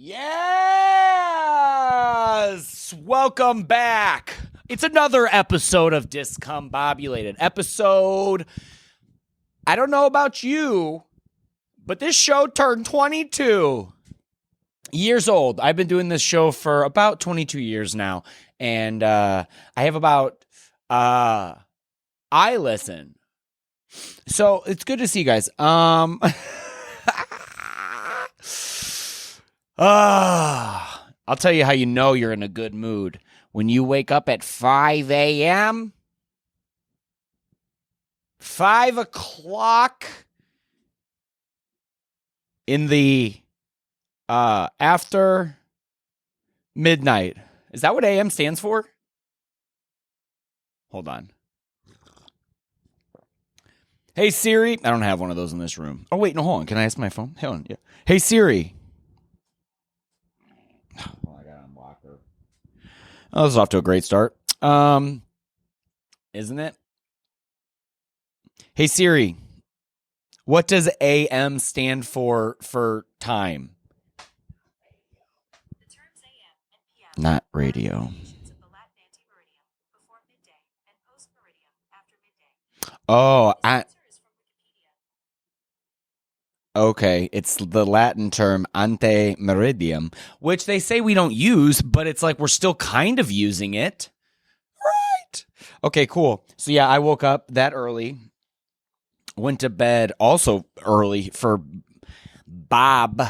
Yes! Welcome back. It's another episode of Discombobulated. Episode, I don't know about you, but this show turned 22 years old. I've been doing this show for about 22 years now, and I have about, I listen. So it's good to see you guys. I'll tell you how you know you're in a good mood. When you wake up at 5 a.m., 5 o'clock in the after midnight. Is that what AM stands for? Hold on. Hey, Siri. I don't have one of those in this room. Oh, wait, no, hold on. Can I ask my phone? Hold on. Yeah. Hey, Siri. Oh, I got to unblock her. Oh, this is off to a great start. Isn't it? Hey, Siri. What does AM stand for time? The terms AM and PM Not radio. are abbreviations of the Latin antemeridium before midday and postmeridium after midday. Oh, This answer is from Wikipedia. okay. It's the Latin term ante meridium, which they say we don't use, but it's like we're still kind of using it. Right. Okay, cool. So yeah, I woke up that early, went to bed also early for Bob.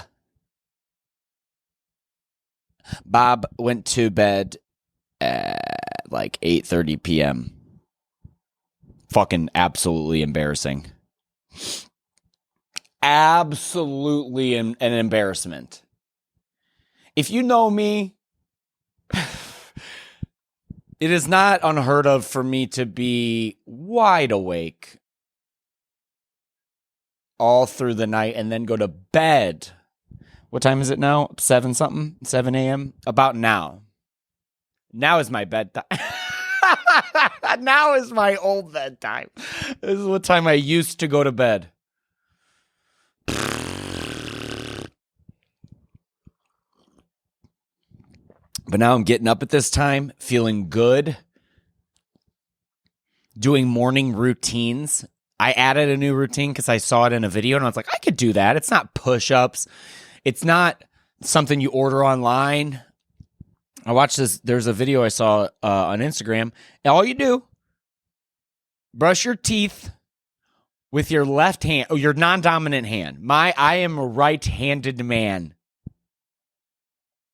Bob went to bed at like 8:30 p.m. Fucking absolutely embarrassing. Absolutely an embarrassment. If you know me, it is not unheard of for me to be wide awake all through the night and then go to bed. What time is it now? 7 something? 7 a.m.? About now. Now is my bedtime. Now is my old bedtime. This is what time I used to go to bed. But now I'm getting up at this time, feeling good, doing morning routines. I added a new routine because I saw it in a video, and I was like, I could do that. It's not push-ups. It's not something you order online. I watched this. There's a video I saw on Instagram. And all you do, brush your teeth with your left hand, or your non-dominant hand. I am a right-handed man.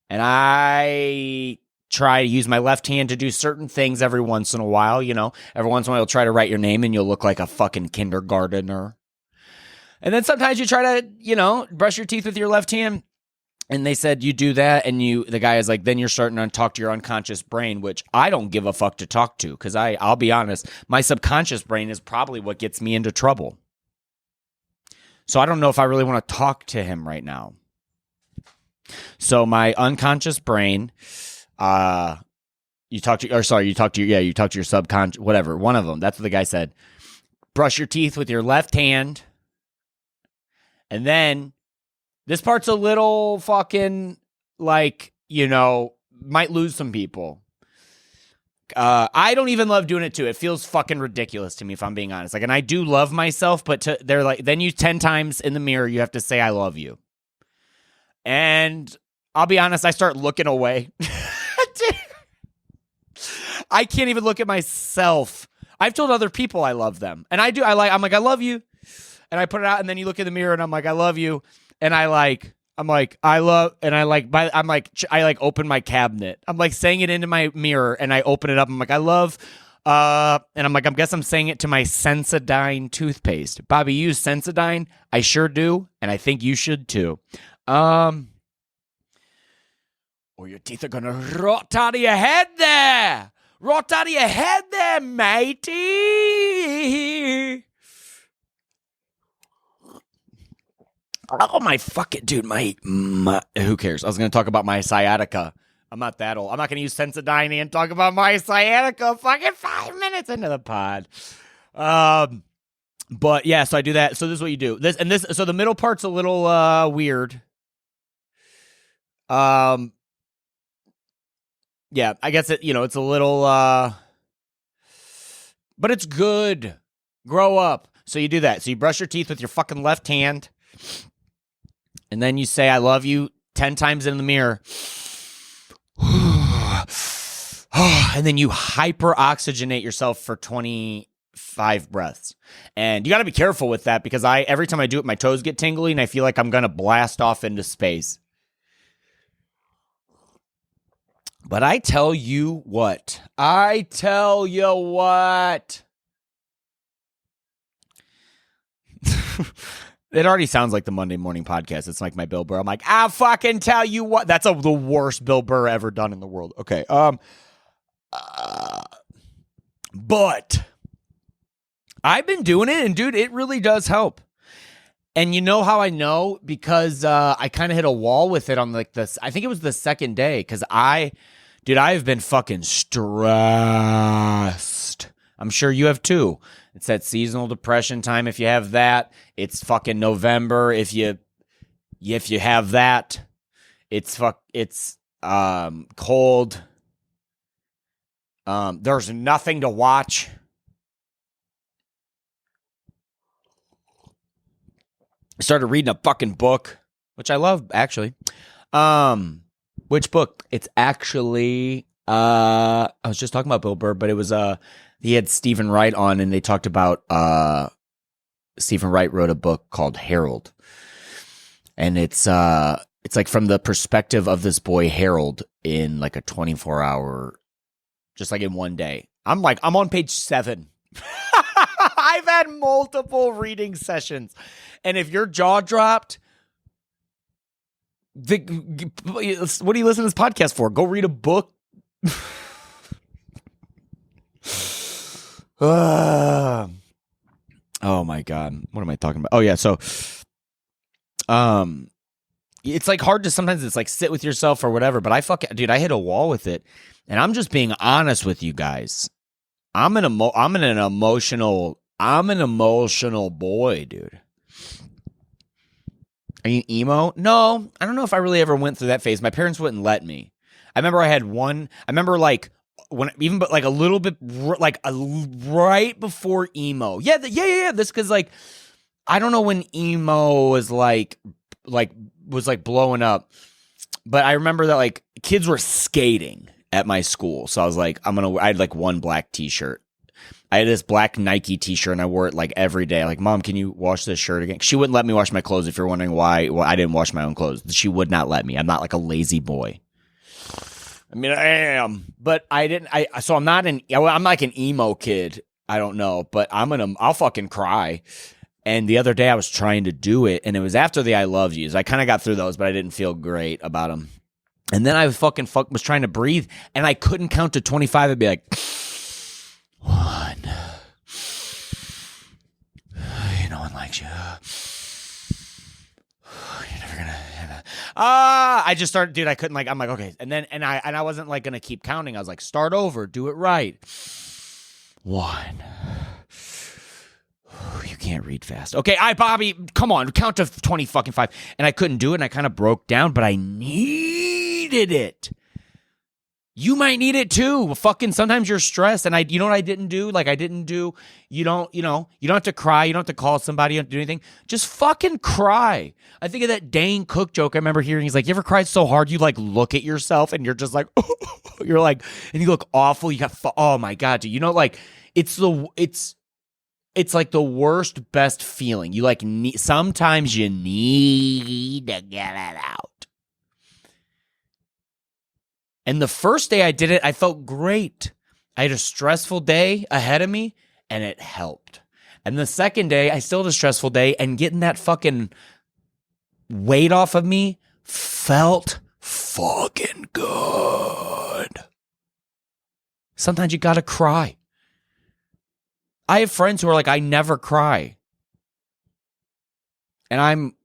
And I try to use my left hand to do certain things every once in a while, you know. Every once in a while, you'll try to write your name and you'll look like a fucking kindergartner. And then sometimes you try to, you know, brush your teeth with your left hand. And they said you do that, and the guy is like, then you're starting to talk to your unconscious brain, which I don't give a fuck to talk to, because I'll be honest, my subconscious brain is probably what gets me into trouble. So I don't know if I really want to talk to him right now. So my unconscious brain, you talk to your subconscious, whatever, one of them. That's what the guy said. Brush your teeth with your left hand. And then this part's a little fucking like, you know, might lose some people. I don't even love doing it too. It feels fucking ridiculous to me, if I'm being honest. Like, and I do love myself, but they're like, then you 10 times in the mirror, you have to say, I love you. And I'll be honest, I start looking away. I can't even look at myself. I've told other people I love them. And I do. I'm like, I love you. And I put it out, and then you look in the mirror, and I'm like, I love you. And I open my cabinet. I'm like saying it into my mirror, and I open it up. I'm like, I love, and I'm like, I guess I'm saying it to my Sensodyne toothpaste. Bobby, you use Sensodyne? I sure do, and I think you should too. Or your teeth are gonna rot out of your head there. Rot out of your head there, matey. Oh, my fucking dude, my who cares? I was going to talk about my sciatica. I'm not that old. I'm not going to use Sensodyne and talk about my sciatica fucking 5 minutes into the pod. But yeah, so I do that. So this is what you do. So the middle part's a little weird. Yeah, I guess it's a little, but it's good. Grow up. So you do that. So you brush your teeth with your fucking left hand, and then you say, I love you 10 times in the mirror. And then you hyper-oxygenate yourself for 25 breaths. And you got to be careful with that because every time I do it, my toes get tingly and I feel like I'm going to blast off into space. But I tell you what. It already sounds like the Monday morning podcast. It's like my Bill Burr. I'm like, I'll fucking tell you what. That's the worst Bill Burr ever done in the world. Okay. But I've been doing it, and dude, it really does help. And you know how I know? Because I kind of hit a wall with it on like this. I think it was the second day because I've been fucking stressed. I'm sure you have too. It's that seasonal depression time. If you have that, it's fucking November. If you have that, it's cold. There's nothing to watch. I started reading a fucking book, which I love actually. Which book? It's actually I was just talking about Bill Burr, but it was he had Stephen Wright on, and they talked about Stephen Wright wrote a book called Harold, and it's like from the perspective of this boy Harold in like a 24-hour, just like in one day. I'm on page 7. I've had multiple reading sessions, and if your jaw dropped, what do you listen to this podcast for? Go read a book. Oh my God. What am I talking about? Oh yeah. So, it's like hard to sometimes it's like sit with yourself or whatever, but I hit a wall with it, and I'm just being honest with you guys. I'm an emotional boy, dude. Are you emo? No, I don't know if I really ever went through that phase. My parents wouldn't let me. I remember I remember like when even but like a little bit like right before emo. Yeah. This because like I don't know when emo was like blowing up, but I remember that like kids were skating at my school, so I was like, I had like one black T-shirt. I had this black Nike T-shirt, and I wore it like every day. Like, Mom, can you wash this shirt again? She wouldn't let me wash my clothes. If you're wondering why I didn't wash my own clothes, she would not let me. I'm not like a lazy boy. I mean, I am, but I didn't. So I'm not I'm like an emo kid. I don't know, but I'll fucking cry. And the other day I was trying to do it, and it was after the I love yous. I kind of got through those, but I didn't feel great about them. And then I was trying to breathe, and I couldn't count to 25. I'd be like, 1. No one likes you. You're never gonna have a... I just started, dude. I couldn't like. I'm like, okay, and I wasn't like gonna keep counting. I was like, start over, do it right. 1. You can't read fast. Okay, Bobby, come on, count to 20 fucking 5. And I couldn't do it, and I kind of broke down, but I needed it. You might need it too. Fucking sometimes you're stressed, and you know what I didn't do? Like you don't have to cry, you don't have to call somebody, you don't have to do anything. Just fucking cry. I think of that Dane Cook joke I remember hearing. He's like, you ever cried so hard you like look at yourself and you're just like, you're like, and you look awful. You got, oh my God, dude. You know, like it's like the worst, best feeling. You like sometimes you need to get it out. And the first day I did it, I felt great. I had a stressful day ahead of me, and it helped. And the second day, I still had a stressful day, and getting that fucking weight off of me felt fucking good. Sometimes you gotta cry. I have friends who are like, I never cry. And I'm,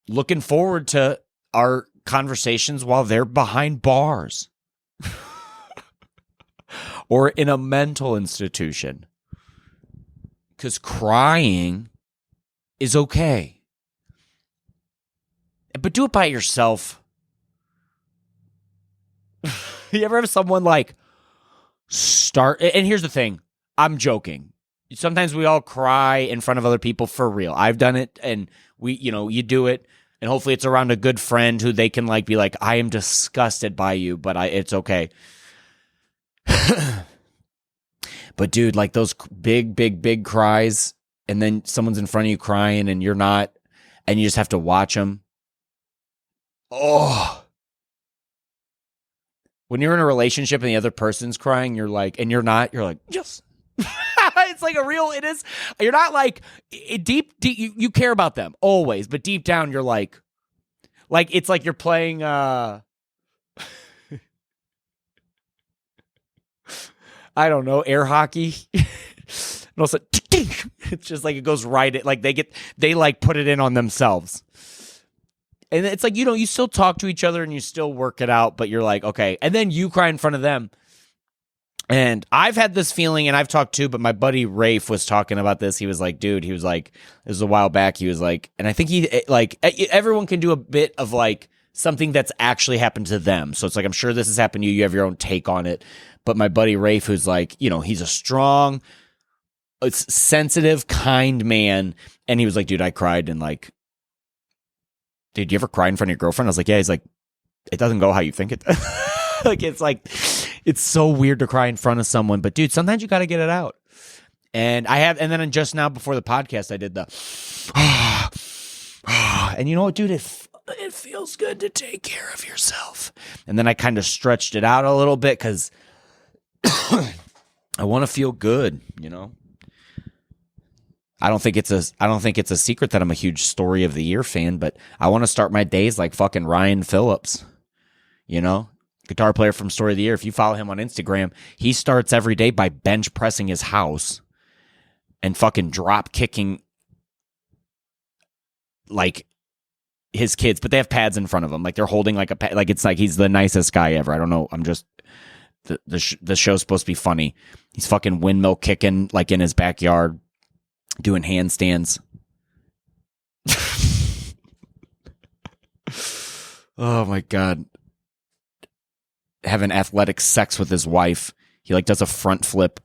looking forward to our conversations while they're behind bars or in a mental institution. Because crying is okay. But do it by yourself. You ever have someone like start? And here's the thing. I'm joking. Sometimes we all cry in front of other people for real. I've done it, and you do it, and hopefully it's around a good friend who they can like be like, I am disgusted by you, but it's okay. But dude, like those big cries, and then someone's in front of you crying and you're not, and you just have to watch them. Oh. When you're in a relationship and the other person's crying, you're like, and you're not, you're like, yes. It's like it is. You're not like deep, you care about them always, but deep down you're like it's like you're playing I don't know, air hockey. And also it's just like it goes right, like they like put it in on themselves. And it's like, you still talk to each other and you still work it out, but you're like, okay. And then you cry in front of them. And I've had this feeling, and I've talked too, but my buddy Rafe was talking about this. He was like, dude, this was a while back. He was like, and I think everyone can do a bit of like something that's actually happened to them. So it's like, I'm sure this has happened to you. You have your own take on it. But my buddy Rafe, who's like, he's a strong, sensitive, kind man. And he was like, dude, I cried, and like, dude, you ever cry in front of your girlfriend? I was like, yeah. He's like, it doesn't go how you think it does. It's so weird to cry in front of someone, but dude, sometimes you got to get it out. And then just now before the podcast, I did the, and you know what, dude, it feels good to take care of yourself. And then I kind of stretched it out a little bit because I want to feel good, I don't think it's a secret that I'm a huge Story of the Year fan, but I want to start my days like fucking Ryan Phillips, guitar player from Story of the Year. If you follow him on Instagram, he starts every day by bench pressing his house and fucking drop kicking like his kids, but they have pads in front of them. Like they're holding like a pad, like it's like he's the nicest guy ever. I don't know. I'm just, the show's supposed to be funny. He's fucking windmill kicking like in his backyard, doing handstands. Oh my God. Having athletic sex with his wife. He like does a front flip.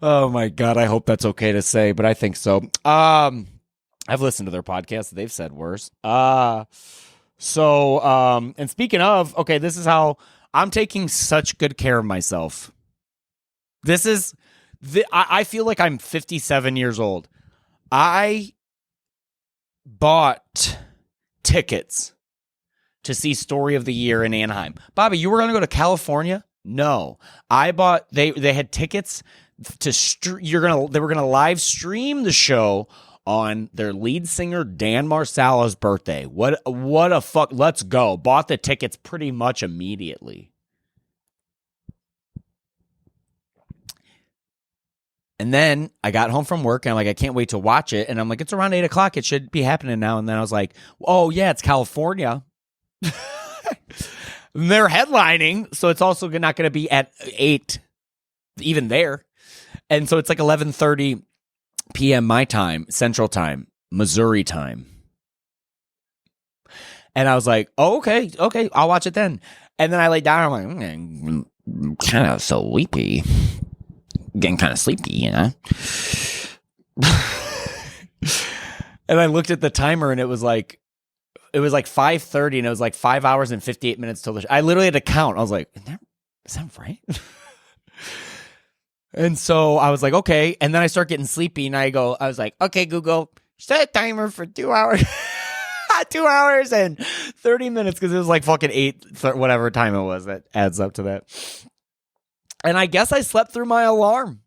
Oh my God. I hope that's okay to say, but I think so. I've listened to their podcast. They've said worse. And speaking of, okay, this is how I'm taking such good care of myself. I feel like I'm 57 years old. I bought tickets to see Story of the Year in Anaheim. Bobby, you were going to go to California? No. I bought, they had tickets to, they were going to live stream the show on their lead singer Dan Marsala's birthday. What a fuck, let's go. Bought the tickets pretty much immediately. And then I got home from work and I'm like, I can't wait to watch it. And I'm like, it's around 8:00. It should be happening now. And then I was like, oh yeah, it's California. They're headlining. So it's also not going to be at 8 even there. And so it's like 11:30 p.m. my time, Central Time, Missouri time. And I was like, oh, okay, I'll watch it then. And then I lay down. I'm like, kind of sleepy. Getting kind of sleepy, And I looked at the timer and it was like 5:30 and it was like 5 hours and 58 minutes till the show. I literally had to count. I was like, is that right? And so I was like, okay. And then I start getting sleepy and I was like, okay, Google, set a timer for 2 hours. 2 hours and 30 minutes because it was like fucking 8, whatever time it was that adds up to that. And I guess I slept through my alarm.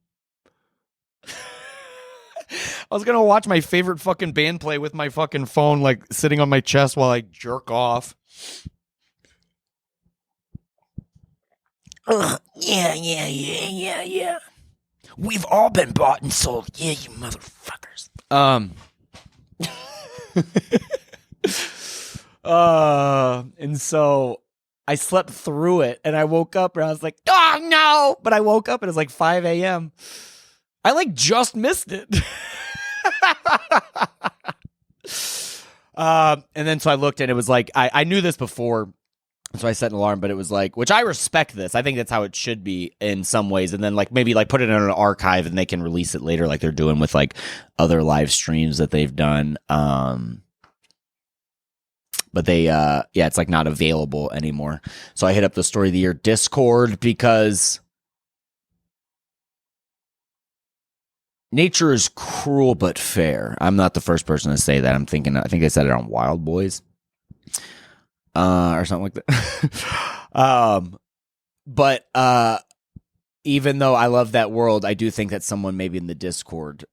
I was going to watch my favorite fucking band play with my fucking phone, like sitting on my chest while I jerk off. Ugh, yeah. We've all been bought and sold. Yeah, you motherfuckers. And so I slept through it and I woke up and I was like, oh no! But I woke up and it was like 5 a.m. I like just missed it. And then so I looked and it was like, I knew this before. So I set an alarm, but it was like, which I respect this. I think that's how it should be in some ways. And then like maybe like put it in an archive and they can release it later like they're doing with like other live streams that they've done. But they, it's like not available anymore. So I hit up the Story of the Year Discord because nature is cruel but fair. I'm not the first person to say that. I think they said it on Wild Boys. Or something like that. But even though I love that world, I do think that someone maybe in the Discord,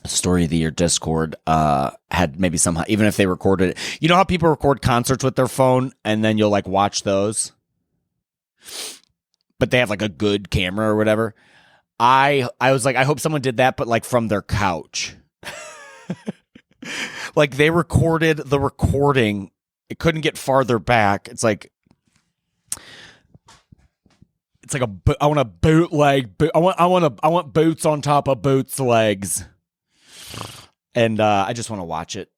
Story of the Year Discord, had maybe somehow, even if they recorded it. You know how people record concerts with their phone and then you'll like watch those? But they have like a good camera or whatever. I was like, I hope someone did that, but like from their couch. Like they recorded the recording. It couldn't get farther back. It's like I want a bootleg. I want boots on top of boots legs, and I just want to watch it.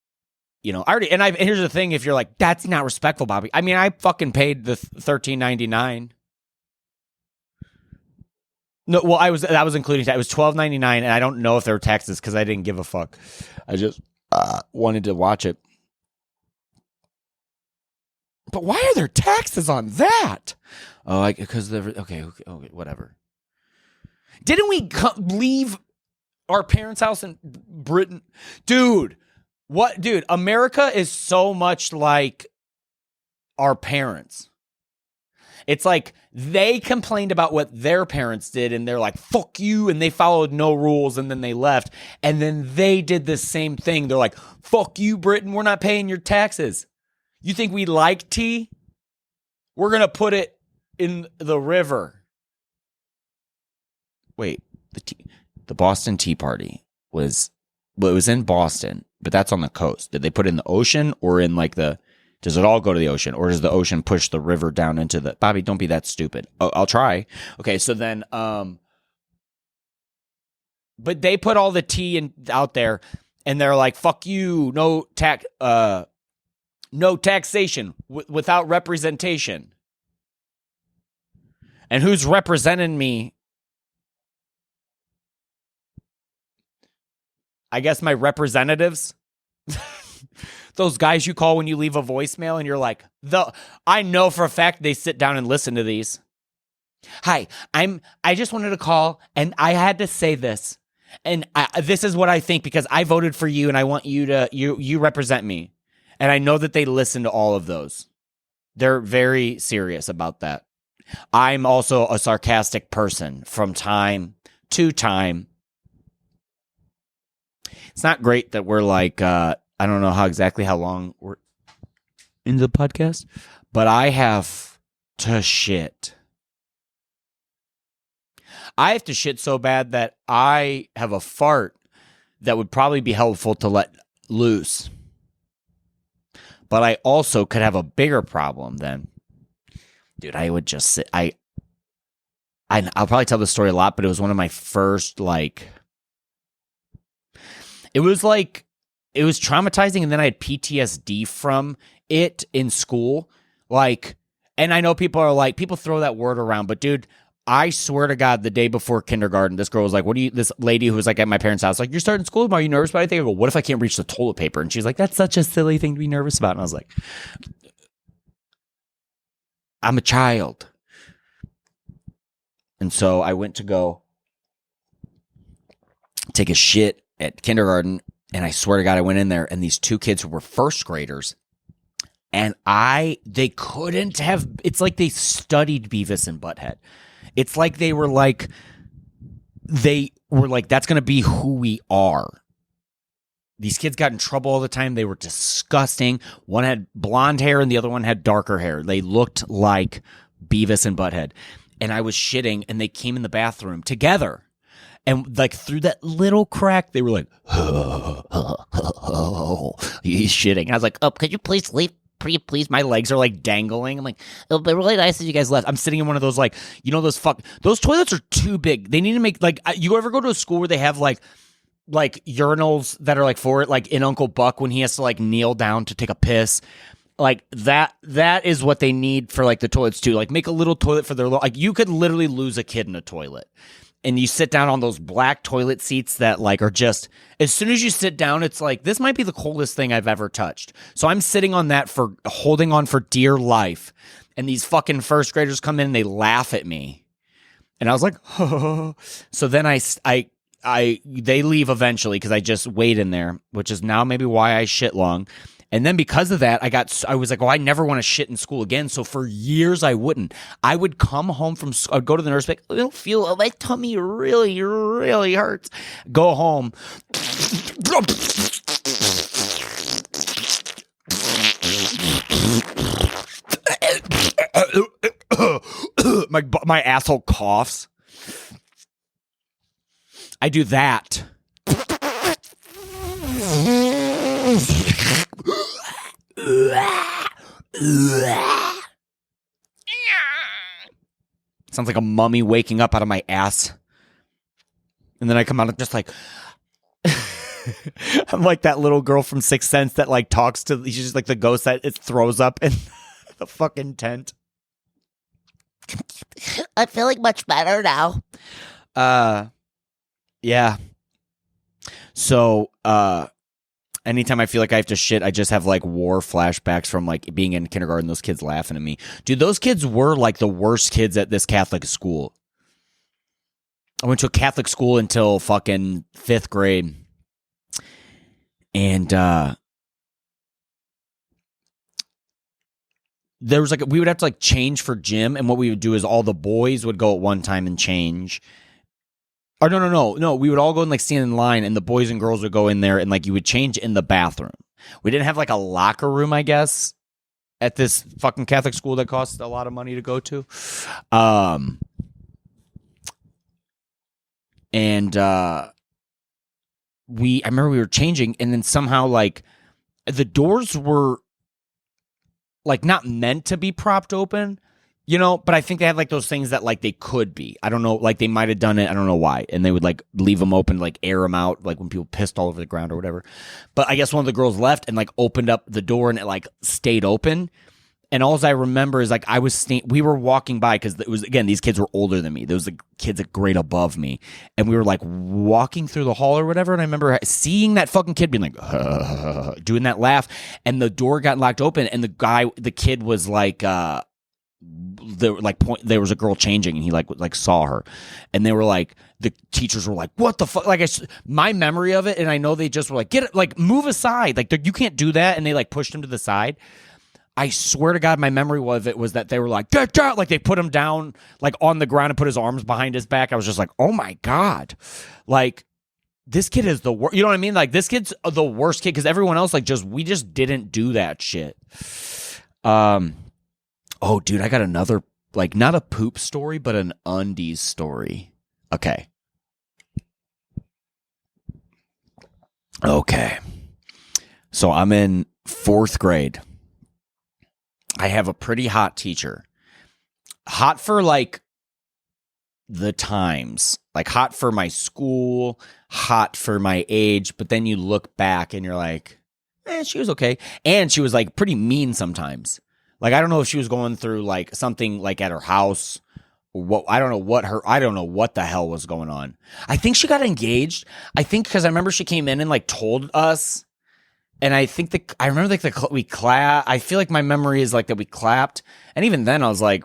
You know, and here's the thing: if you're like, that's not respectful, Bobby. I mean, I fucking paid the $13.99. No, well, that was including tax. It was $12.99, and I don't know if there were taxes because I didn't give a fuck. I just wanted to watch it. But why are there taxes on that? Oh, because okay, whatever. Didn't we leave our parents' house in Britain? Dude, what? Dude, America is so much like our parents. It's like they complained about what their parents did, and they're like, fuck you, and they followed no rules, and then they left. And then they did the same thing. They're like, fuck you, Britain, we're not paying your taxes. You think we like tea? We're going to put it in the river. Wait, the Boston Tea Party it was in Boston, but that's on the coast. Did they put it in the ocean or in like does it all go to the ocean or does the ocean push the river down into the, Bobby, don't be that stupid. Oh, I'll try. Okay. So then, but they put all the tea out there and they're like, fuck you. No taxation without representation. And who's representing me? I guess my representatives. Those guys you call when you leave a voicemail and you're like, I know for a fact they sit down and listen to these. Hi, I just wanted to call and I had to say this. And this is what I think because I voted for you and I want you to, you represent me. And I know that they listen to all of those. They're very serious about that. I'm also a sarcastic person from time to time. It's not great that we're like, I don't know how long we're in the podcast, but I have to shit. I have to shit so bad that I have a fart that would probably be helpful to let loose. But I also could have a bigger problem then. Dude, I would just sit. I'll probably tell this story a lot, but it was one of my first, like... It was traumatizing, and then I had PTSD from it in school. Like, and I know people throw that word around, but dude, I swear to God, the day before kindergarten, this girl was like, this lady who was like at my parents' house, like, you're starting school tomorrow, are you nervous about anything? I go, what if I can't reach the toilet paper? And she's like, that's such a silly thing to be nervous about. And I was like, I'm a child. And so I went to go take a shit at kindergarten. And I swear to God, I went in there and these two kids who were first graders and they couldn't have, it's like they studied Beavis and Butthead. It's like they were like, that's going to be who we are. These kids got in trouble all the time. They were disgusting. One had blonde hair and the other one had darker hair. They looked like Beavis and Butthead. And I was shitting and they came in the bathroom together. And like through that little crack, they were like, he's shitting. I was like, could you please leave? Please, my legs are like dangling. I'm like, it'll be really nice if you guys left. I'm sitting in one of those, like, you know, those toilets are too big. They need to make, like, you ever go to a school where they have like like urinals that are like for it, like in Uncle Buck when he has to like kneel down to take a piss. Like that is what they need for like the toilets too. Like make a little toilet for their like you could literally lose a kid in a toilet. And you sit down on those black toilet seats that like are just as soon as you sit down, it's like this might be the coldest thing I've ever touched. So I'm sitting on that for holding on for dear life. And these fucking first graders come in and they laugh at me. And I was like, oh. So then they leave eventually because I just wait in there, which is now maybe why I shit long. And then because of that, I was like, oh, I never want to shit in school again. So for years, I wouldn't. I would come home from school, I'd go to the nurse, like, I don't feel, my tummy really, really hurts. Go home. My asshole coughs. I do that. Sounds like a mummy waking up out of my ass. And then I come out just like I'm like that little girl from Sixth Sense that like talks to, she's just like the ghost that it throws up in the fucking tent. I'm feeling much better now. Yeah. So, anytime I feel like I have to shit, I just have like war flashbacks from like being in kindergarten, those kids laughing at me. Dude, those kids were like the worst kids at this Catholic school. I went to a Catholic school until fucking 5th grade. And there was like, we would have to like change for gym. And what we would do is all the boys would go at one time and change. Or no. We would all go and like stand in line, and the boys and girls would go in there, and like you would change in the bathroom. We didn't have like a locker room, I guess, at this fucking Catholic school that cost a lot of money to go to. I remember we were changing, and then somehow like the doors were like not meant to be propped open. You know, but I think they had like those things that like they could be. I don't know, like they might have done it. I don't know why. And they would like leave them open, like air them out, like when people pissed all over the ground or whatever. But I guess one of the girls left and like opened up the door and it like stayed open. And all I remember is like we were walking by because it was, again, these kids were older than me. There was the kids a grade above me. And we were like walking through the hall or whatever. And I remember seeing that fucking kid being like, doing that laugh. And the door got locked open. And the kid was like, there was a girl changing, and he like saw her, and they were like, the teachers were like, what the fuck? Like my memory of it, and I know they just were like, get it, like move aside, like you can't do that, and they like pushed him to the side. I swear to God, my memory of it was that they were like, get down, like they put him down like on the ground and put his arms behind his back. I was just like, oh my God, like this kid is the worst. You know what I mean? Like this kid's the worst kid because everyone else like we just didn't do that shit. Oh, dude, I got another, like, not a poop story, but an undies story. Okay. So I'm in 4th grade. I have a pretty hot teacher. Hot for, like, the times. Like, hot for my school, hot for my age. But then you look back and you're like, she was okay. And she was, like, pretty mean sometimes. Like, I don't know if she was going through, like, something, like, at her house. Or what, I don't know what the hell was going on. I think she got engaged. I think because I remember she came in and, like, told us. And I think I remember, like, we clapped. I feel like my memory is, like, that we clapped. And even then, I was like,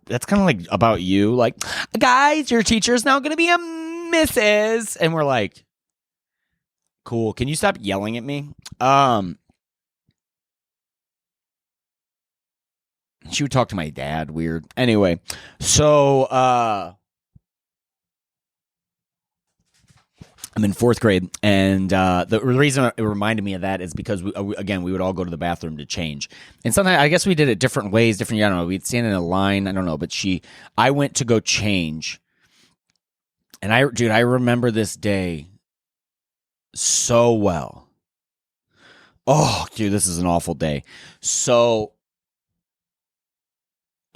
that's kind of, like, about you. Like, guys, your teacher's now going to be a Mrs. And we're like, cool. Can you stop yelling at me? She would talk to my dad. Weird. Anyway, so I'm in 4th grade, and the reason it reminded me of that is because we would all go to the bathroom to change, and sometimes I guess we did it different ways, I don't know. We'd stand in a line. I don't know, but I went to go change, and I remember this day so well. Oh, dude, this is an awful day. So.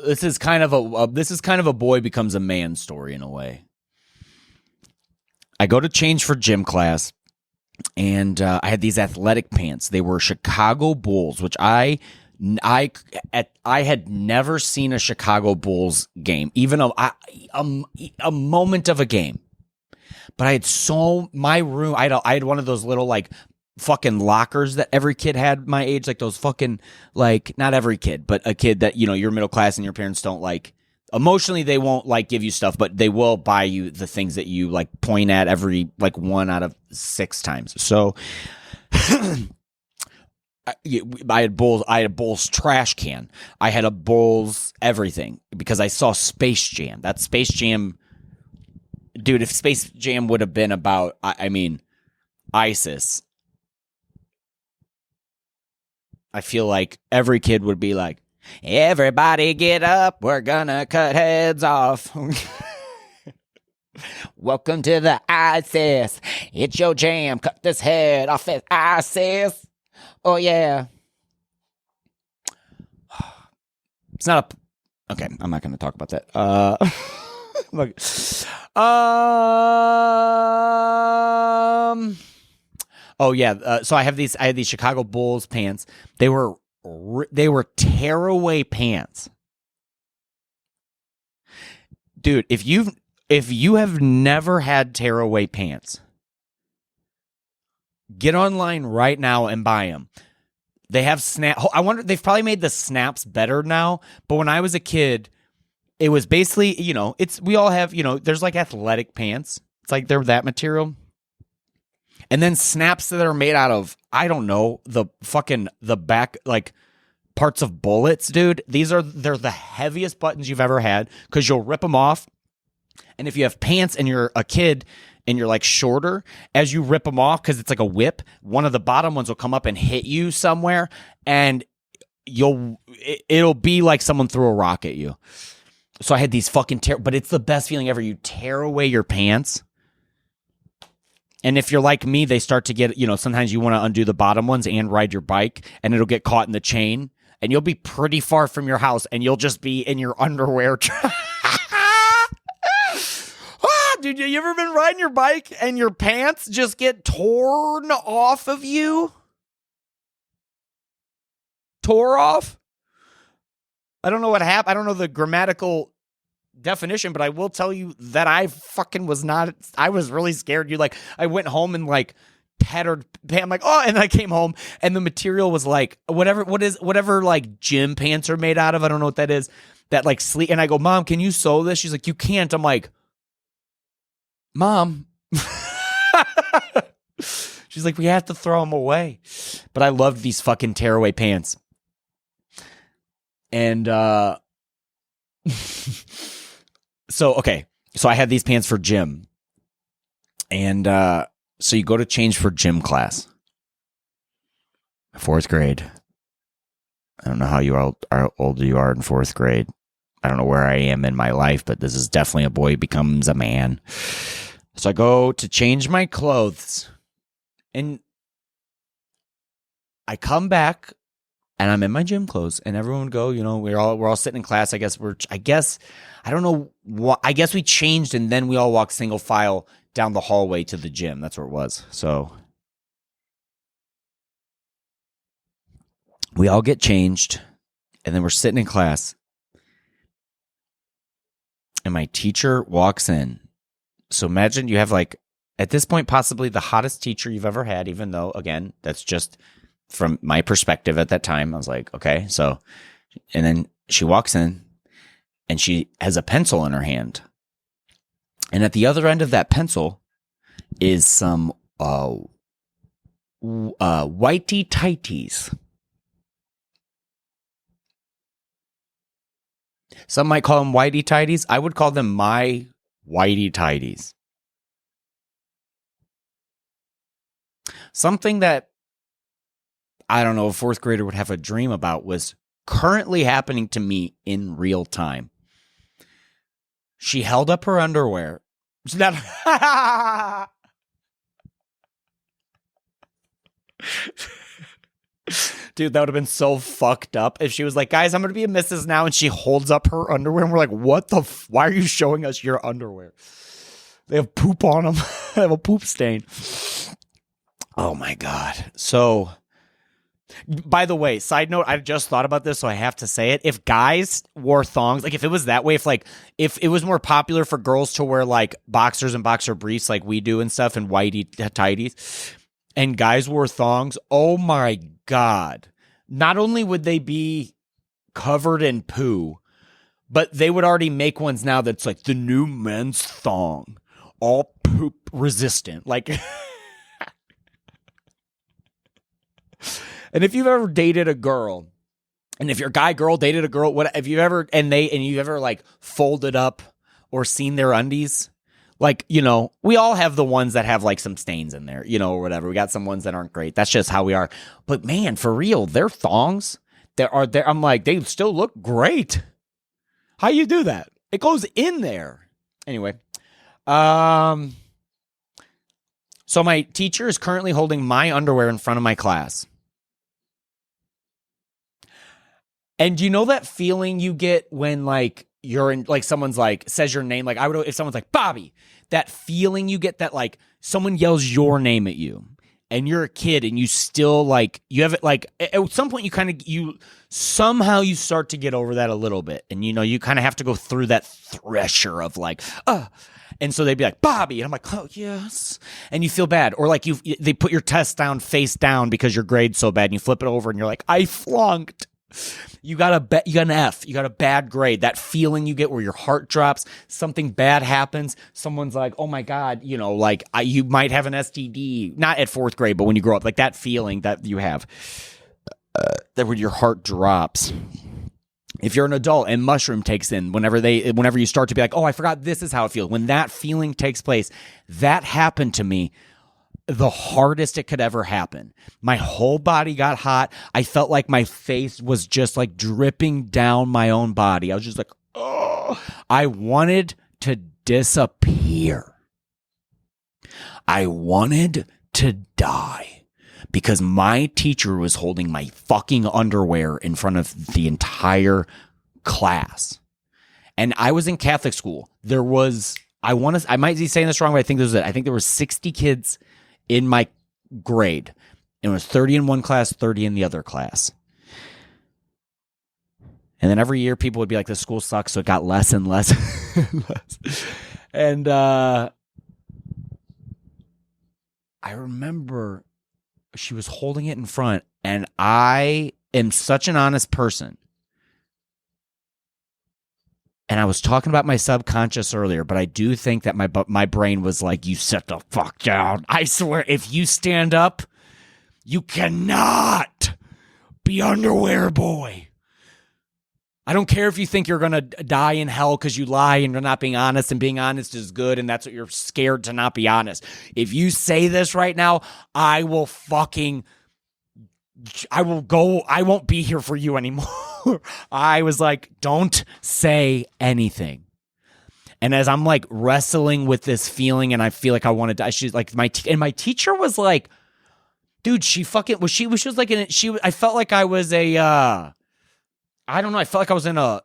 This is kind of a boy becomes a man story in a way. I go to change for gym class, and I had these athletic pants. They were Chicago Bulls, which I had never seen a Chicago Bulls game, even a moment of a game. But I had my room. I had one of those little like fucking lockers that every kid had my age, like those fucking, like, not every kid, but a kid that, you know, you're middle class and your parents don't like, emotionally they won't like give you stuff, but they will buy you the things that you like point at every like 1 out of 6 times. So I had Bulls trash can. I had a Bulls everything because I saw Space Jam. That Space Jam, dude, if Space Jam would have been about, I mean, ISIS, I feel like every kid would be like, everybody get up, we're gonna cut heads off. Welcome to the ISIS. It's your jam. Cut this head off at ISIS. Oh, yeah. It's not a... Okay, I'm not going to talk about that. Oh yeah. So I had these Chicago Bulls pants. They were tearaway pants, dude. If you have never had tearaway pants, get online right now and buy them. They have snap. I wonder, they've probably made the snaps better now. But when I was a kid, it was basically, you know, we all have, you know, there's like athletic pants. It's like they're that material. And then snaps that are made out of, I don't know, the back, like, parts of bullets, dude. They're the heaviest buttons you've ever had because you'll rip them off. And if you have pants and you're a kid and you're like shorter, as you rip them off, because it's like a whip, one of the bottom ones will come up and hit you somewhere, and it'll be like someone threw a rock at you. So I had these fucking but it's the best feeling ever. You tear away your pants. And if you're like me, they start to get, you know, sometimes you want to undo the bottom ones and ride your bike, and it'll get caught in the chain, and you'll be pretty far from your house, and you'll just be in your underwear. Dude, you ever been riding your bike and your pants just get torn off of you? Tore off? I don't know what happened. I don't know the grammatical definition, but I will tell you that I fucking was not. I was really scared. I went home and like tattered. I'm like, oh, and I came home and the material was like whatever like gym pants are made out of. I don't know what that is. That like sleep. And I go, Mom, can you sew this? She's like, you can't. I'm like, Mom. She's like, we have to throw them away. But I loved these fucking tearaway pants. And so I had these pants for gym. And so you go to change for gym class. 4th grade. I don't know how old you are in 4th grade. I don't know where I am in my life, but this is definitely a boy becomes a man. So I go to change my clothes, and I come back, and I'm in my gym clothes, and everyone would go, you know, we're all sitting in class. I guess I don't know what. I guess we changed, and then we all walked single file down the hallway to the gym. That's where it was. So we all get changed, and then we're sitting in class. And my teacher walks in. So imagine you have like, at this point, possibly the hottest teacher you've ever had, even though, again, that's just from my perspective at that time. I was like, okay, so, and then she walks in and she has a pencil in her hand. And at the other end of that pencil is some Whitie Tighties. Some might call them Whitie Tighties. I would call them my Whitie Tighties. Something that I don't know a 4th grader would have a dream about was currently happening to me in real time. She held up her underwear. Dude, that would have been so fucked up if she was like, guys, I'm going to be a missus now. And she holds up her underwear and we're like, what the why are you showing us your underwear? They have poop on them. They have a poop stain. Oh my God. So, by the way, side note, I just thought about this, so I have to say it. If guys wore thongs, like if it was that way, if it was more popular for girls to wear like boxers and boxer briefs like we do and stuff and whitey tighties, and guys wore thongs, oh my God. Not only would they be covered in poo, but they would already make ones now that's like the new men's thong, all poop resistant. Like, and if you've ever dated a girl, and if your guy girl dated a girl, what if you ever you've ever like folded up or seen their undies? Like, you know, we all have the ones that have like some stains in there, you know, or whatever. We got some ones that aren't great. That's just how we are. But man, for real, their thongs, I'm like, they still look great. How you do that? It goes in there. Anyway, so my teacher is currently holding my underwear in front of my class. And do you know that feeling you get when like you're in, like someone's like says your name, like if someone's like Bobby, that feeling you get that like someone yells your name at you and you're a kid and you still like, you have it like at some point you somehow you start to get over that a little bit. And you know, you kind of have to go through that thresher of like, and so they'd be like, Bobby. And I'm like, oh, yes. And you feel bad. Or like they put your test down face down because your grade's so bad and you flip it over and you're like, I flunked. You got an F. You got a bad grade. That feeling you get where your heart drops, something bad happens. Someone's like, oh my God, you know, like you might have an STD, not at fourth grade, but when you grow up, like that feeling that you have, that when your heart drops. If you're an adult and mushroom takes in, whenever you start to be like, oh, I forgot this is how it feels. When that feeling takes place, that happened to me the hardest it could ever happen. My whole body got hot. I felt like my face was just like dripping down my own body. I was just like, oh, I wanted to disappear. I wanted to die because my teacher was holding my fucking underwear in front of the entire class. And I was in Catholic school. There was, I might be saying this wrong, but I think there were 60 kids in my grade. It was 30 in one class, 30 in the other class. And then every year people would be like, the school sucks, so it got less and less and less. And I remember she was holding it in front, and I am such an honest person. And I was talking about my subconscious earlier, but I do think that my brain was like, you sit the fuck down. I swear, if you stand up, you cannot be underwear boy. I don't care if you think you're going to die in hell because you lie and you're not being honest, and being honest is good, and that's what you're scared to not be honest. If you say this right now, I won't be here for you anymore. I was like, don't say anything. And as I'm like wrestling with this feeling and I feel like I want to die, she's like, my teacher was like, dude, she was like, I felt like I was I don't know. I felt like I was in a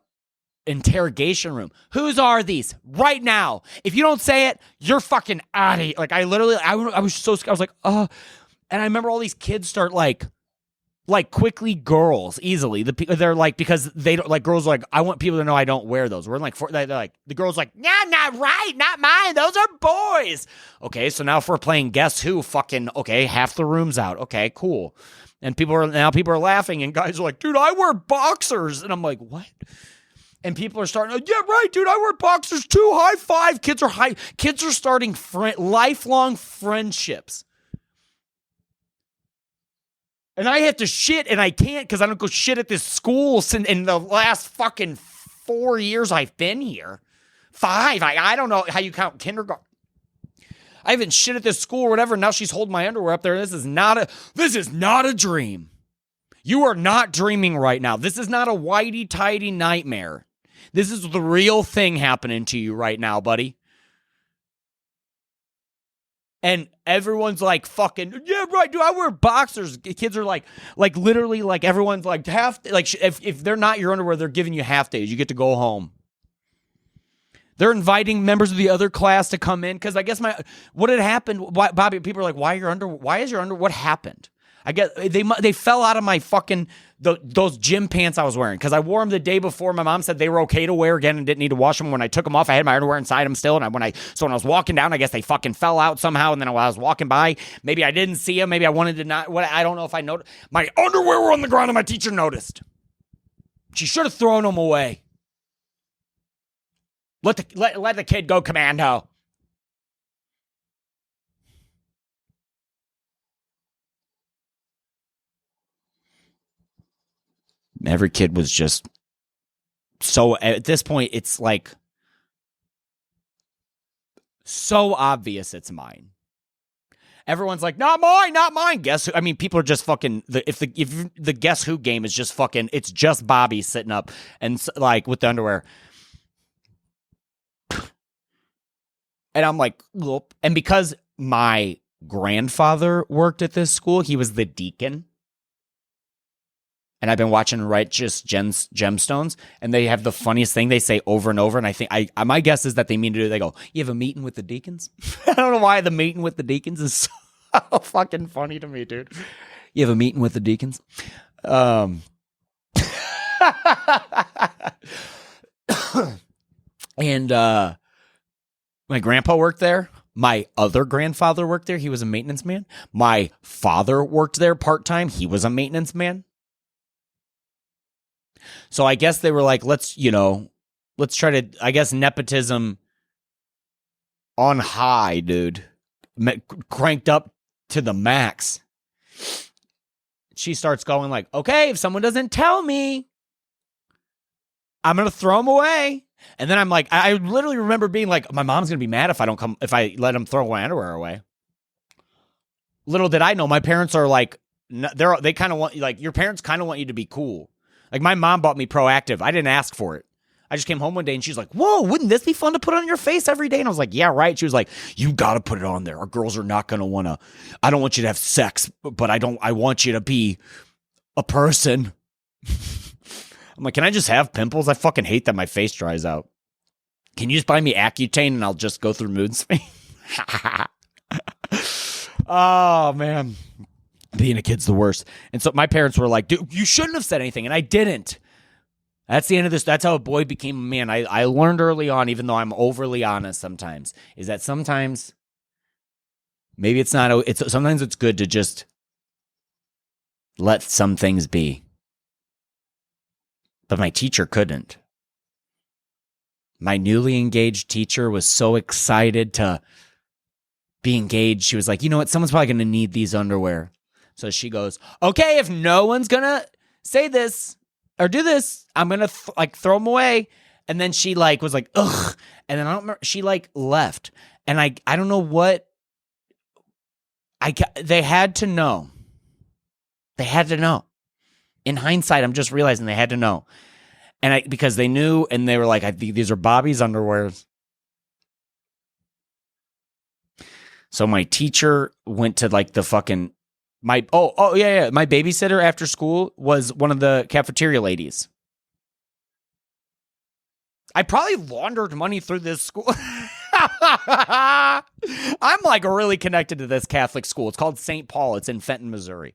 interrogation room. Whose are these right now? If you don't say it, you're fucking out of here. Like I was so scared. I was like, oh, and I remember all these kids start like quickly girls easily. They're like, because they don't like girls are like, I want people to know I don't wear those. We're like, they're like, the girls like, yeah, not right, not mine. Those are boys. Okay, so now if we're playing Guess Who, fucking okay, half the room's out. Okay, cool. And people are laughing, and guys are like, dude, I wear boxers, and I'm like, what? And people are starting, yeah, right, dude, I wear boxers too. High five. Kids are starting lifelong friendships. And I have to shit, and I can't because I don't go shit at this school in the last fucking 4 years I've been here. 5. I don't know how you count kindergarten. I haven't shit at this school or whatever. Now she's holding my underwear up there. This is not a dream. You are not dreaming right now. This is not a whitey tighty nightmare. This is the real thing happening to you right now, buddy. And everyone's like, fucking, yeah, right, dude, I wear boxers. Kids are like literally, like, everyone's like, if they're not your underwear, they're giving you half days. You get to go home. They're inviting members of the other class to come in because I guess what had happened. Why, Bobby? People are like, "Why is your under? What happened?" I guess they fell out of my fucking those gym pants I was wearing because I wore them the day before. My mom said they were okay to wear again and didn't need to wash them. When I took them off, I had my underwear inside them still. And when I was walking down, I guess they fucking fell out somehow. And then while I was walking by, maybe I didn't see them. Maybe I wanted to not. I don't know if I noticed. My underwear were on the ground and my teacher noticed. She should have thrown them away. Let the kid go commando. Every kid was just so, at this point, it's like so obvious it's mine. Everyone's like, not mine, not mine. Guess who? I mean, people are just fucking, if the guess who game is just fucking, it's just Bobby sitting up and like with the underwear. And I'm like, whoop. And because my grandfather worked at this school, he was the deacon. And I've been watching Righteous Gemstones, and they have the funniest thing they say over and over. And I think my guess is that they mean to do. They go, "You have a meeting with the deacons." I don't know why the meeting with the deacons is so fucking funny to me, dude. You have a meeting with the deacons. And my grandpa worked there. My other grandfather worked there. He was a maintenance man. My father worked there part-time. He was a maintenance man. So I guess they were like, let's try to, I guess, nepotism on high, dude. Cranked up to the max. She starts going like, okay, if someone doesn't tell me, I'm going to throw them away. And then I'm like, I literally remember being like, my mom's going to be mad if I let them throw my underwear away. Little did I know, my parents are like, they kind of want, like, your parents kind of want you to be cool. Like, my mom bought me Proactive. I didn't ask for it. I just came home one day and she's like, whoa, wouldn't this be fun to put on your face every day? And I was like, yeah, right. She was like, you got to put it on there. Our girls are not going to want to, I don't want you to have sex, but I want you to be a person. I'm like, can I just have pimples? I fucking hate that my face dries out. Can you just buy me Accutane and I'll just go through mood swings? Oh, man. Being a kid's the worst. And so my parents were like, dude, you shouldn't have said anything. And I didn't. That's the end of this. That's how a boy became a man. I learned early on, even though I'm overly honest sometimes, is that sometimes maybe sometimes it's good to just let some things be. But my teacher couldn't. My newly engaged teacher was so excited to be engaged. She was like, you know what? Someone's probably going to need these underwear. So she goes, okay, if no one's going to say this or do this, I'm going to throw them away. And then she was like, ugh. And then I don't remember, she left. And I don't know what, they had to know. They had to know. In hindsight, I'm just realizing they had to know. And because they knew, and they were like, I think these are Bobby's underwears. So my teacher went to the fucking, my babysitter after school was one of the cafeteria ladies. I probably laundered money through this school. I'm really connected to this Catholic school. It's called St. Paul. It's in Fenton, Missouri.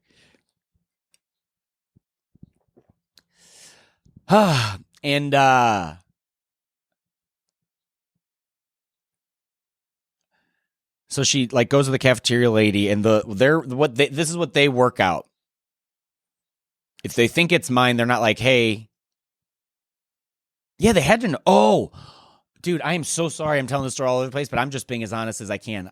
And so she goes to the cafeteria lady, and this is what they work out. If they think it's mine, they're not like, hey, yeah, they had to know. Oh, dude, I am so sorry. I'm telling this story all over the place, but I'm just being as honest as I can.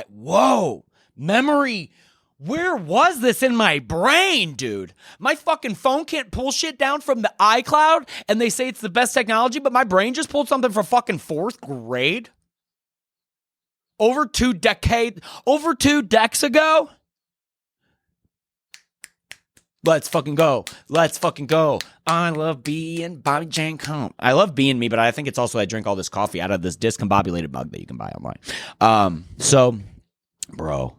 Whoa, memory. Where was this in my brain, dude? My fucking phone can't pull shit down from the iCloud, and they say it's the best technology, but my brain just pulled something from fucking 4th grade? Over 2 decks ago? Let's fucking go. Let's fucking go. I love being Bobby Jane Comp. I love being me, but I think it's also I drink all this coffee out of this Discombobulated mug that you can buy online. So, bro.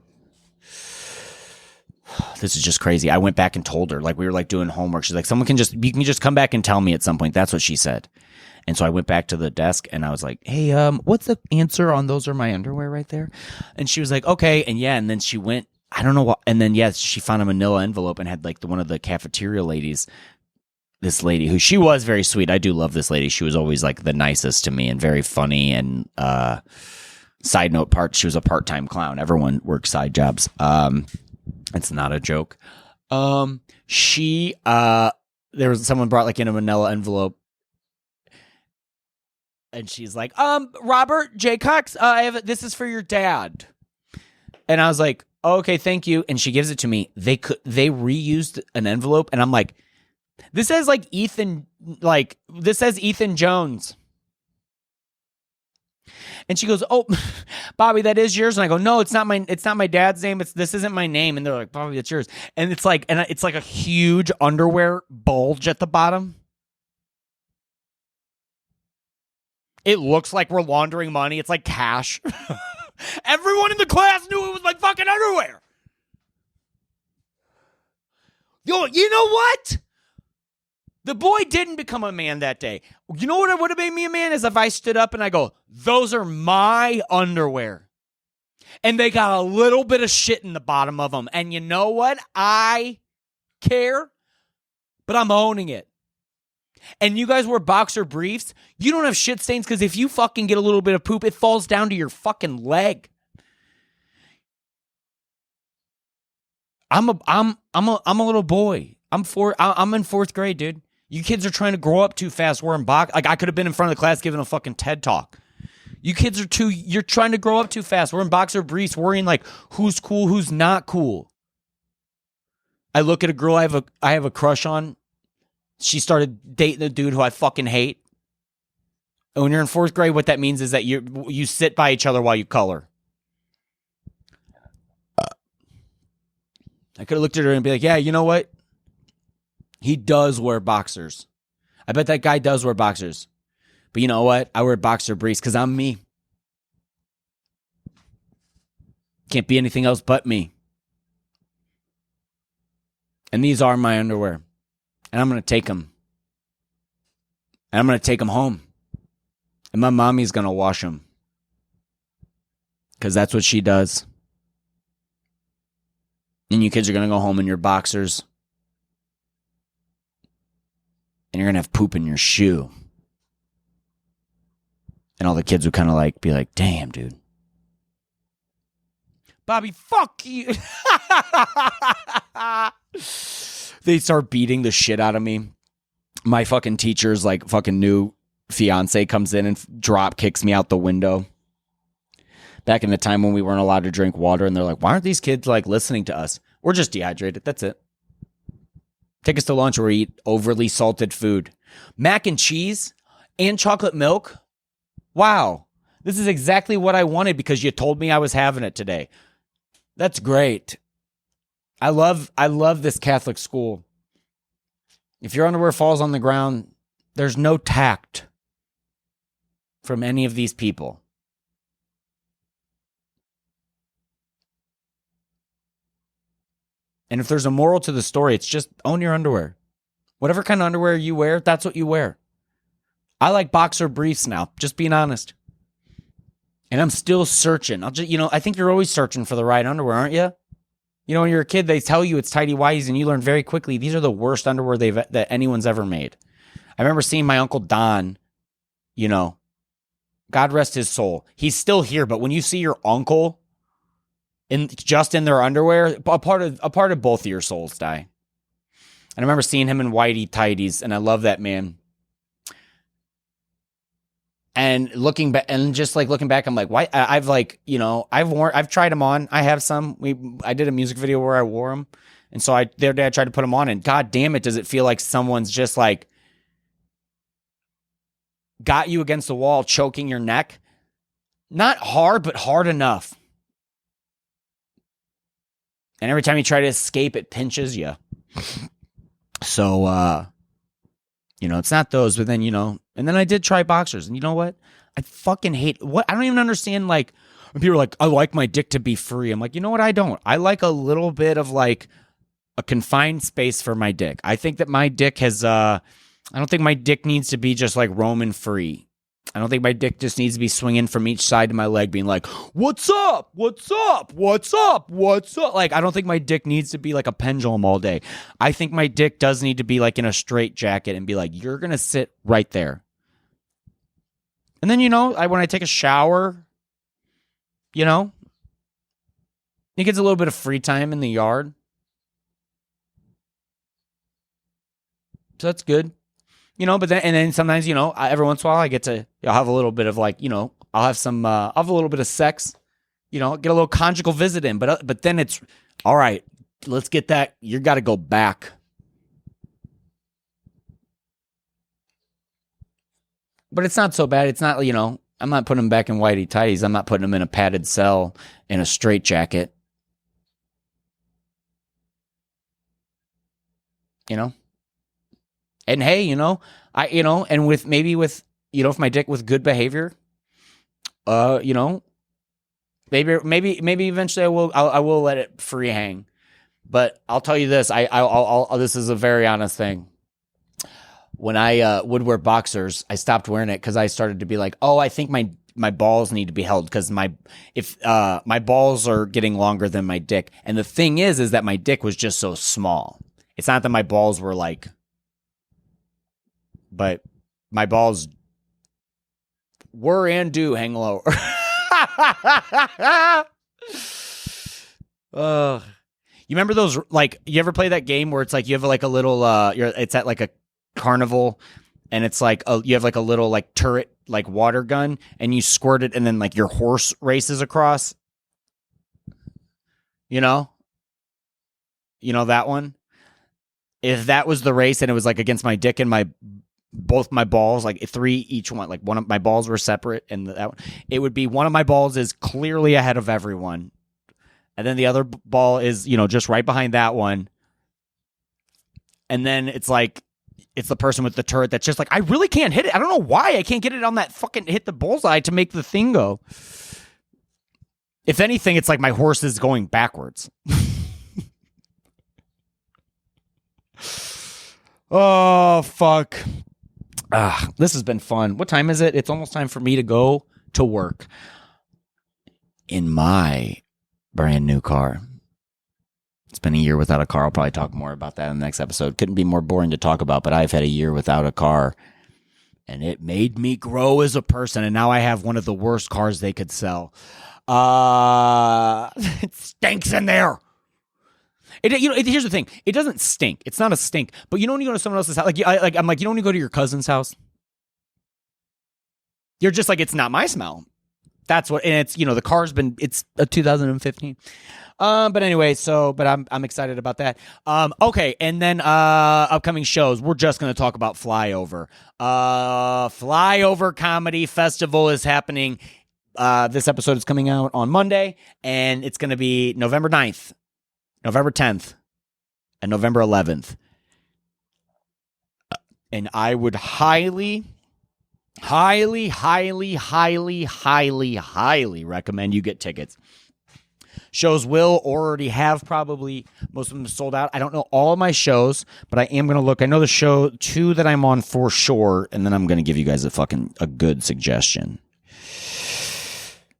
This is just crazy. I went back and told her, we were doing homework. She's like, you can just come back and tell me at some point. That's what she said. And so I went back to the desk and I was like, hey, what's the answer on those are my underwear right there? And she was like, okay. And then she went, I don't know what. And then, yes, she found a manila envelope and had like one of the cafeteria ladies, this lady who she was very sweet. I do love this lady. She was always like the nicest to me and very funny. And side note she was a part-time clown. Everyone works side jobs. It's not a joke. There was someone brought like in a manila envelope. And she's like, Robert J. Cox, this is for your dad. And I was like, oh, okay, thank you. And she gives it to me. They reused an envelope, and I'm like, this says this says Ethan Jones. And she goes, oh, Bobby, that is yours. And I go, no, it's not my dad's name. This isn't my name. And they're like, Bobby, it's yours. And it's like a huge underwear bulge at the bottom. It looks like we're laundering money. It's like cash. Everyone in the class knew it was like fucking underwear. Yo, you know what? The boy didn't become a man that day. You know what would have made me a man is if I stood up and I go, those are my underwear. And they got a little bit of shit in the bottom of them. And you know what? I care, but I'm owning it. And you guys wear boxer briefs, you don't have shit stains because if you fucking get a little bit of poop, it falls down to your fucking leg. I'm a little boy. I'm in fourth grade, dude. You kids are trying to grow up too fast wearing box. Like I could have been in front of the class giving a fucking TED talk. You kids you're trying to grow up too fast. We're in boxer briefs, worrying like who's cool, who's not cool. I look at a girl I have a crush on. She started dating a dude who I fucking hate. And when you're in fourth grade, what that means is that you sit by each other while you color. I could have looked at her and be like, yeah, you know what? He does wear boxers. I bet that guy does wear boxers. But you know what? I wear boxer briefs because I'm me. Can't be anything else but me. And these are my underwear. And I'm going to take them. And I'm going to take them home. And my mommy's going to wash them. Because that's what she does. And you kids are going to go home in your boxers. And you're going to have poop in your shoe. And all the kids would kind of like be like, damn, dude. Bobby, fuck you. They start beating the shit out of me. My fucking teacher's like fucking new fiance comes in and drop kicks me out the window. Back in the time when we weren't allowed to drink water, and they're like, why aren't these kids like listening to us? We're just dehydrated. That's it. Take us to lunch where we eat overly salted food. Mac and cheese and chocolate milk. Wow. This is exactly what I wanted because you told me I was having it today. That's great. I love this Catholic school. If your underwear falls on the ground, there's no tact from any of these people. And if there's a moral to the story, it's just own your underwear. Whatever kind of underwear you wear, that's what you wear. I like boxer briefs now, just being honest. And I'm still searching. I think you're always searching for the right underwear, aren't you? You know, when you're a kid, they tell you it's Tightie Whities, and you learn very quickly these are the worst underwear that anyone's ever made. I remember seeing my Uncle Don, God rest his soul. He's still here, but when you see your uncle in their underwear, a part of both of your souls die. And I remember seeing him in Whitie tighties, and I love that man. And looking back, I'm like, why? I've tried them on. I have some. I did a music video where I wore them, and so the other day I tried to put them on, and god damn it, does it feel like someone's just like got you against the wall, choking your neck. Not hard, but hard enough. And every time you try to escape, it pinches you. So, it's not those, but then, and then I did try boxers. And you know what? I fucking hate I don't even understand, like, when people are like, I like my dick to be free. I'm like, you know what? I don't. I like a little bit of, like, a confined space for my dick. I think that my dick has I don't think my dick needs to be just like roaming free. I don't think my dick just needs to be swinging from each side of my leg, being like, what's up? What's up? What's up? What's up? Like, I don't think my dick needs to be like a pendulum all day. I think my dick does need to be like in a straight jacket and be like, you're going to sit right there. And then, when I take a shower, it gets a little bit of free time in the yard. So that's good. But then sometimes, every once in a while I get to, I'll have a little bit of like, I'll have a little bit of sex, get a little conjugal visit in, but then it's all right. Let's get that. You got to go back. But it's not so bad. It's not, I'm not putting them back in Whitie Tighties. I'm not putting them in a padded cell in a straitjacket. And hey, and with if my dick with good behavior, maybe eventually I will let it free hang. But I'll tell you this, I'll this is a very honest thing. When I would wear boxers, I stopped wearing it because I started to be like, oh, I think my balls need to be held because my balls are getting longer than my dick. And the thing is that my dick was just so small. It's not that my balls were like, but my balls were and do hang lower. You remember those, like, you ever play that game where it's like you have like a little, it's at like a carnival and it's like, you have like a little like turret, like water gun and you squirt it and then like your horse races across? That one? If that was the race and it was like against my dick and both my balls, like 3 each one, like one of my balls were separate and that one, it would be one of my balls is clearly ahead of everyone. And then the other ball is, just right behind that one. And then it's like, it's the person with the turret that's just like, I really can't hit it. I don't know why I can't get it on that fucking hit the bullseye to make the thing go. If anything, it's like my horse is going backwards. Oh, fuck. This has been fun. What time is it? It's almost time for me to go to work in my brand new car. It's been a year without a car. I'll probably talk more about that in the next episode. Couldn't be more boring to talk about, but I've had a year without a car, and it made me grow as a person, and now I have one of the worst cars they could sell. It stinks in there. Here's the thing. It doesn't stink. It's not a stink. But when you go to someone else's house, I'm like, when you go to your cousin's house, you're just like, it's not my smell. That's what, and it's, the car's been, it's a 2015. But anyway, but I'm excited about that. Okay. And then, upcoming shows, we're just going to talk about Flyover. Flyover Comedy Festival is happening. This episode is coming out on Monday and it's going to be November 9th. November 10th and November 11th. And I would highly recommend you get tickets. Shows will already have probably most of them sold out. I don't know all of my shows, but I am going to look. I know the show 2 that I'm on for sure, and then I'm going to give you guys a good suggestion.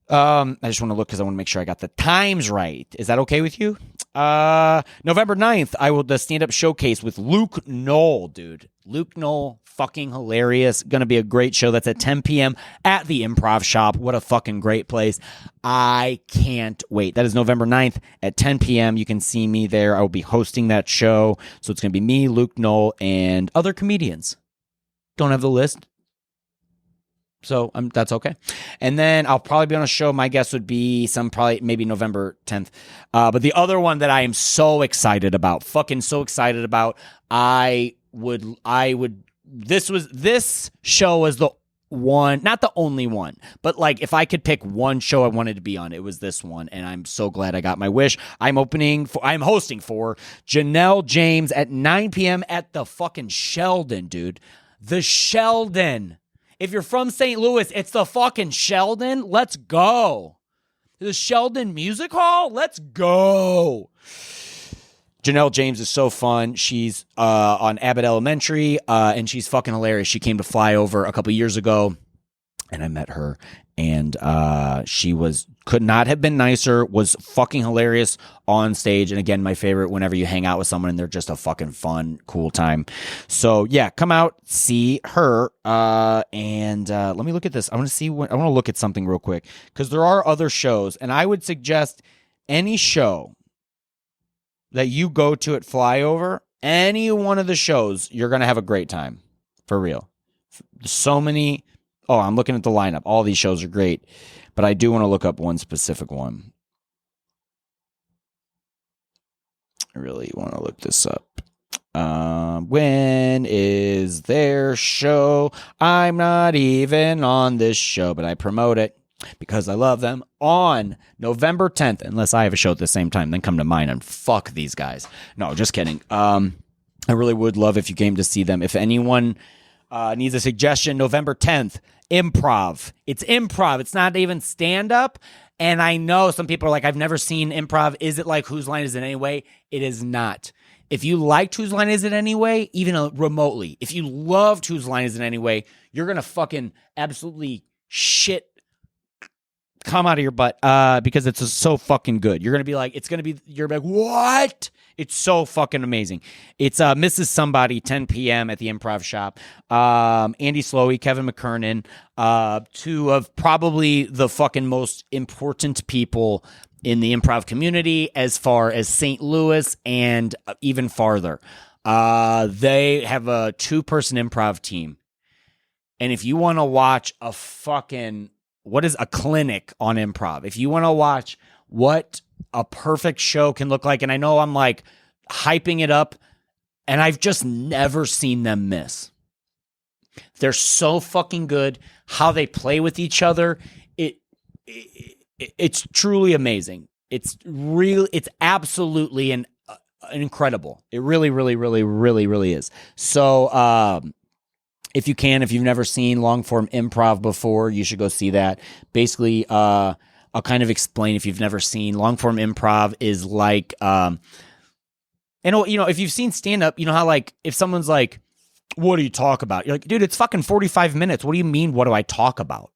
I just want to look because I want to make sure I got the times right. Is that okay with you? November 9th, the stand-up showcase with Luke Knoll, dude. Luke Knoll, fucking hilarious. Gonna be a great show. That's at 10 p.m. at the Improv Shop. What a fucking great place. I can't wait. That is November 9th at 10 p.m. You can see me there. I will be hosting that show. So it's gonna be me, Luke Knoll, and other comedians. Don't have the list. So that's okay. And then I'll probably be on a show. My guess would be maybe November 10th. But the other one that I am so excited about, fucking so excited about, this show was the one, not the only one, but like if I could pick one show I wanted to be on, it was this one. And I'm so glad I got my wish. I'm hosting for Janelle James at 9 p.m. at the fucking Sheldon, dude. The Sheldon. If you're from St. Louis, it's the fucking Sheldon. Let's go. The Sheldon Music Hall. Let's go. Janelle James is so fun. She's on Abbott Elementary, and she's fucking hilarious. She came to Flyover a couple years ago, and I met her, and she could not have been nicer, was fucking hilarious on stage. And again, my favorite whenever you hang out with someone and they're just a fucking fun, cool time. So yeah, come out, see her. And let me look at this. I want to look at something real quick because there are other shows, and I would suggest any show that you go to at Flyover, any one of the shows, you're going to have a great time. For real. So many. Oh, I'm looking at the lineup. All these shows are great. But I do want to look up one specific one. I really want to look this up. When is their show? I'm not even on this show, but I promote it because I love them. On November 10th, unless I have a show at the same time, then come to mine and fuck these guys. No, just kidding. I really would love if you came to see them. If anyone needs a suggestion, November 10th, improv. It's improv. It's not even stand-up. And I know some people are like, I've never seen improv. Is it like Whose Line Is It Anyway? It is not. If you liked Whose Line Is It Anyway, even remotely, if you loved Whose Line Is It Anyway, you're going to fucking absolutely shit come out of your butt because it's so fucking good. You're going to be like, you're like, what? It's so fucking amazing. It's Mrs. Somebody, 10 p.m. at the Improv Shop. Andy Slowey, Kevin McKernan, two of probably the fucking most important people in the improv community as far as St. Louis and even farther. They have a 2-person improv team. And if you want to watch a fucking, what is a clinic on improv? If you want to watch what a perfect show can look like, and I know I'm like hyping it up, and I've just never seen them miss. They're so fucking good. How they play with each other, it's truly amazing. It's absolutely an incredible. It really, really, really, really, really is. So, if you've never seen long form improv before, you should go see that. Basically, I'll kind of explain if you've never seen. Long form improv is like, if you've seen stand up, you know how like if someone's like, "What do you talk about?" You're like, "Dude, it's fucking 45 minutes. What do you mean? What do I talk about?"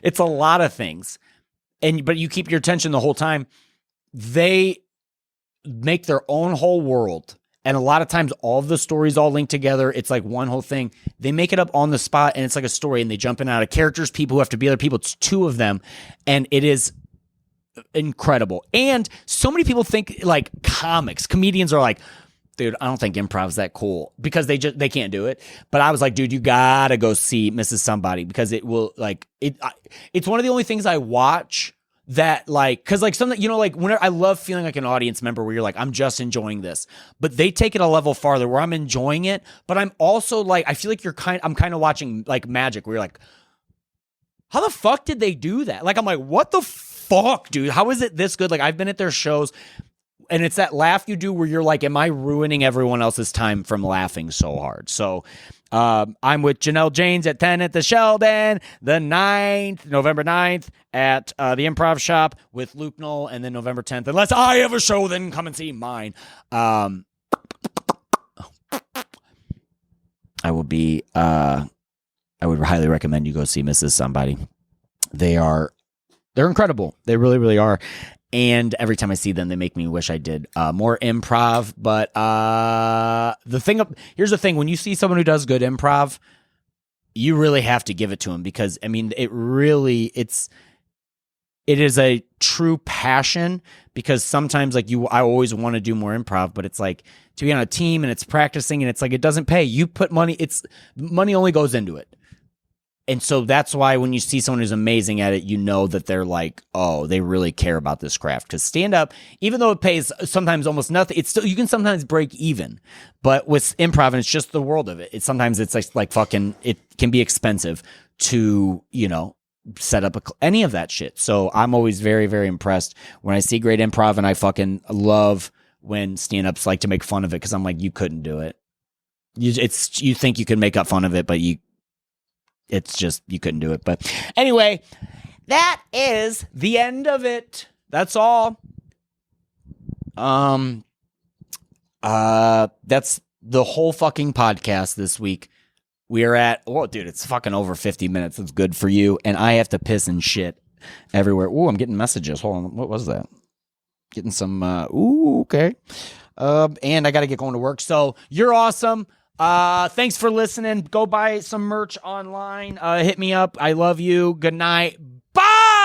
It's a lot of things, but you keep your attention the whole time. They make their own whole world. And a lot of times all of the stories all link together. It's like one whole thing. They make it up on the spot and it's like a story and they jump in and out of characters, people who have to be other people. It's 2 of them. And it is incredible. And so many people think like comedians are like, dude, I don't think improv's that cool because they can't do it. But I was like, dude, you gotta go see Mrs. Somebody because it will it's one of the only things I watch that like, cause like something, like whenever I love feeling like an audience member where you're like, I'm just enjoying this, but they take it a level farther where I'm enjoying it. But I'm also like, I feel like I'm kind of watching like magic where you're like, how the fuck did they do that? Like, I'm like, what the fuck, dude? How is it this good? Like I've been at their shows and it's that laugh you do where you're like, am I ruining everyone else's time from laughing so hard? So, I'm with Janelle James at 10 at the Sheldon, November 9th at the Improv Shop with Luke Knoll, and then November 10th, unless I have a show, then come and see mine. I would highly recommend you go see Mrs. Somebody. They're incredible. They really, really are. And every time I see them, they make me wish I did more improv. But here's the thing. When you see someone who does good improv, you really have to give it to them because, I mean, it is a true passion because sometimes like I always want to do more improv, but it's like to be on a team and it's practicing and it's like it doesn't pay. You put money, money only goes into it. And so that's why when you see someone who's amazing at it, you know that they're like, oh, they really care about this craft. Because stand up, even though it pays sometimes almost nothing, it's still, you can sometimes break even. But with improv, and it's just the world of it. Sometimes it's like fucking, it can be expensive to, set up any of that shit. So I'm always very, very impressed when I see great improv, and I fucking love when stand-ups like to make fun of it because I'm like, you couldn't do it. You think you can make up fun of it, but it's just, you couldn't do it. But anyway, that is the end of it. That's all. That's the whole fucking podcast this week. We are at, oh, dude, it's fucking over 50 minutes. It's good for you. And I have to piss and shit everywhere. Ooh, I'm getting messages. Hold on. What was that? Getting some, okay. And I got to get going to work. So you're awesome. Thanks for listening. Go buy some merch online. Hit me up. I love you. Good night. Bye.